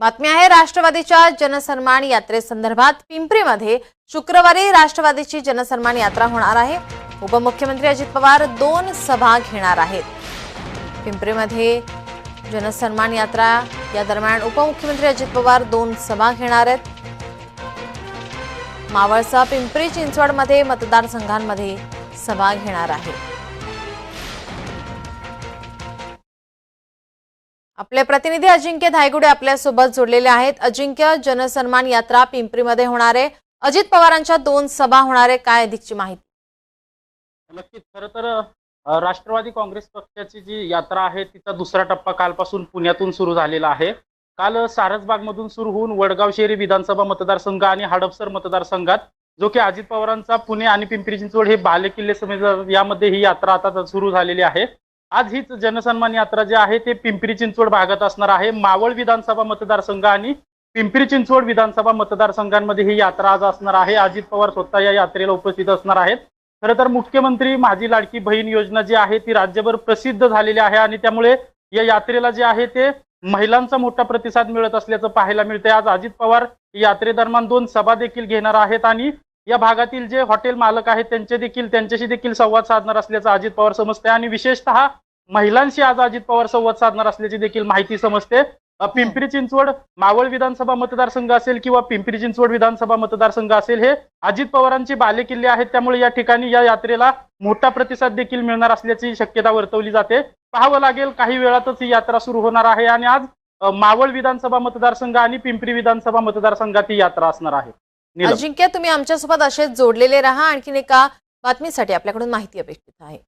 बातमी आहे राष्ट्रवादीच्या जनसन्मान यात्रेसंदर्भात। पिंपरीमध्ये शुक्रवारी राष्ट्रवादीची जनसन्मान यात्रा होणार आहे। उपमुख्यमंत्री अजित पवार 2 सभा घेणार आहेत। पिंपरीमध्ये जनसन्मान यात्रा या दरम्यान उपमुख्यमंत्री अजित पवार 2 सभा घेणार आहेत। मावळसह पिंपरी चिंचवडमध्ये मतदारसंघांमध्ये सभा घेणार आहेत। आपले प्रतिनिधी अजिंक्य धायगुडे आपल्या सोबत जोडलेले आहेत। अजिंक्य, जनसन्मान यात्रा पिंपरीमध्ये होणार आहे, अजित पवारांच्या 2 सभा होणार आहे, काय अधिकची माहिती? नक्कीच खरं तर राष्ट्रवादी काँग्रेस पक्षाची जी यात्रा आहे तिचा दुसरा टप्पा कालपासून पुण्यातून सुरू झालेला आहे। काल सारसबागमधून सुरू होऊन वडगाव शहरी विधानसभा मतदारसंघ आणि हडपसर मतदारसंघात, जो की अजित पवारांचा पुणे आणि पिंपरी चिंचवड हे बालेकिल्ले समेत यामध्ये ही यात्रा आता सुरू झालेली आहे। आज हीच जनसन्मान यात्रा जी आहे ते पिंपरी चिंचवड भागात असणार आहे। मावळ विधानसभा मतदारसंघ आणि पिंपरी चिंचवड विधानसभा मतदारसंघांमध्ये ही यात्रा आज असणार आहे। अजित पवार स्वतः या यात्रेला उपस्थित असणार आहेत। खरं तर मुख्यमंत्री माझी लाडकी बहीण योजना जी आहे ती राज्यभर प्रसिद्ध झालेली आहे आणि त्यामुळे या यात्रेला जे आहे ते महिलांचा मोठा प्रतिसाद मिळत असल्याचं पाहायला मिळते। आज अजित पवार यात्रेदरम्यान 2 सभा देखील घेणार आहेत आणि या भागातील जे हॉटेल मालक आहेत त्यांच्याशी देखील संवाद साधणार असल्याचं अजित पवार समजते आणि विशेषतः महिलांशी आज अजित पवार संवाद साधणार असल्याची देखील माहिती समजते। पिंपरी चिंचवड मावळ विधानसभा मतदारसंघ असेल किंवा पिंपरी चिंचवड विधानसभा मतदारसंघ असेल, हे अजित पवारांचे बालेकिल्ले आहेत, त्यामुळे या ठिकाणी या यात्रेला मोठा प्रतिसाद देखील मिळणार असल्याची शक्यता वर्तवली जाते। पाहावं लागेल, काही वेळातच ही यात्रा सुरू होणार आहे आणि आज मावळ विधानसभा मतदारसंघ आणि पिंपरी विधानसभा मतदारसंघात ही यात्रा असणार आहे। अजिंक्य, तुम्ही आमच्यासोबत असेच जोडलेले राहा। आणखीन एका बातमीसाठी आपल्याकडून माहिती अपेक्षित आहे।